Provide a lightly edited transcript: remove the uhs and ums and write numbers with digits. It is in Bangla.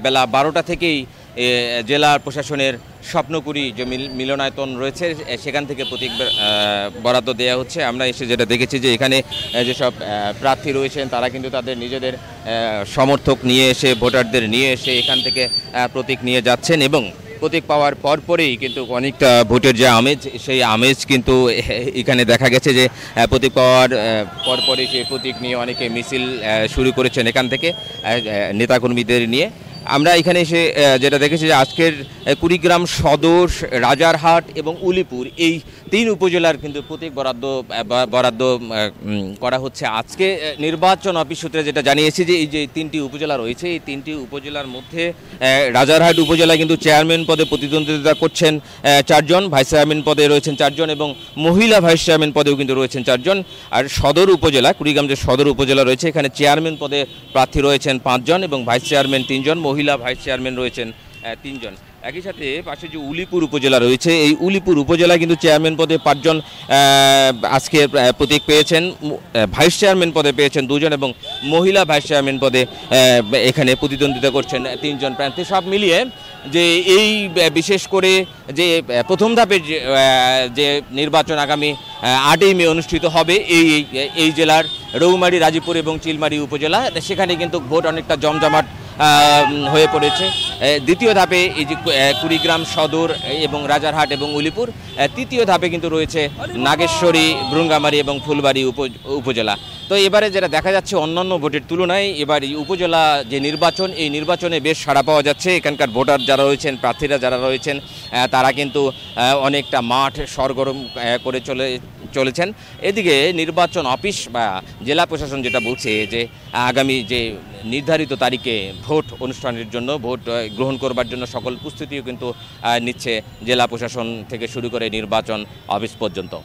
বেলা 12টা থেকেই জেলা প্রশাসনের স্বপ্নপুরী যে মিলনায়তন রয়েছে সেখান থেকে প্রতীক বরাদ্দ দেওয়া হচ্ছে। আমরা এসে যেটা দেখেছি যে এখানে যেসব প্রার্থী রয়েছেন তারা কিন্তু তাদের নিজেদের সমর্থক নিয়ে এসে, ভোটারদের নিয়ে এসে এখান থেকে প্রতীক নিয়ে যাচ্ছেন এবং প্রতীক পাওয়ার পরপরেই কিন্তু অনেকটা ভোটের যে আমেজ, সেই আমেজ কিন্তু এখানে দেখা গেছে যে প্রতীক পাওয়ার পরপরই সেই প্রতীক নিয়ে অনেকে মিছিল শুরু করেছেন এখান থেকে নেতাকর্মীদের নিয়ে। আমরা এখানে এসে যেটা দেখেছি যে আজকের কুড়িগ্রাম সদর, রাজারহাট এবং উলিপুর এই 3 উপজেলার কিন্তু প্রতীক বরাদ্দ করা হচ্ছে। আজকে নির্বাচন অফিস সূত্রে যেটা জানিয়েছি যে এই যে 3টি উপজেলা রয়েছে, এই 3টি উপজেলার মধ্যে রাজারহাট উপজেলা কিন্তু চেয়ারম্যান পদে প্রতিদ্বন্দ্বিতা করছেন 4 জন, ভাইস চেয়ারম্যান পদে রয়েছেন 4 জন এবং মহিলা ভাইস চেয়ারম্যান পদেও কিন্তু রয়েছেন 4 জন। আর সদর উপজেলা, কুড়িগ্রাম যে সদর উপজেলা রয়েছে, এখানে চেয়ারম্যান পদে প্রার্থী রয়েছেন 5 জন এবং ভাইস চেয়ারম্যান 3 জন, মহিলা ভাইস চেয়ারম্যান রয়েছেন 3 জন। একই সাথে পাশে যে উলিপুর উপজেলা রয়েছে, এই উলিপুর উপজেলা কিন্তু চেয়ারম্যান পদে 5 জন আজকে প্রতীক পেয়েছেন, ভাইস চেয়ারম্যান পদে পেয়েছেন 2 জন এবং মহিলা ভাইস চেয়ারম্যান পদে এখানে প্রতিদ্বন্দ্বিতা করছেন 3 জন প্রার্থী। সব মিলিয়ে যে এই বিশেষ করে যে প্রথম ধাপের যে নির্বাচন আগামী 8ই মে অনুষ্ঠিত হবে এই জেলার রৌমারী, রাজীপুর এবং চিলমারী উপজেলা, সেখানে কিন্তু ভোট অনেকটা জমজমাট হয়ে পড়েছে। দ্বিতীয় ধাপে এই যে কুড়িগ্রাম সদর এবং রাজারহাট এবং উলিপুর, তৃতীয় ধাপে কিন্তু রয়েছে নাগেশ্বরী, ব্রুঙ্গামারী এবং ফুলবাড়ী উপজেলা। তো এবারে যেটা দেখা যাচ্ছে অন্যান্য ভোটের তুলনায় এবার এই উপজেলা যে নির্বাচন, এই নির্বাচনে বেশ সাড়া পাওয়া যাচ্ছে। এখানকার ভোটার যারা রয়েছেন, প্রার্থীরা যারা রয়েছেন, তারা কিন্তু অনেকটা মাঠ সরগরম করে চলেছেন। এদিকে নির্বাচন অফিস বা জেলা প্রশাসন যেটা বলছে যে আগামী যে নির্ধারিত তারিখে ভোট অনুষ্ঠানের জন্য, ভোট গ্রহণ করবার জন্য সকল প্রস্তুতিও কিন্তু নিচ্ছে জেলা প্রশাসন থেকে শুরু করে নির্বাচন অফিস পর্যন্ত।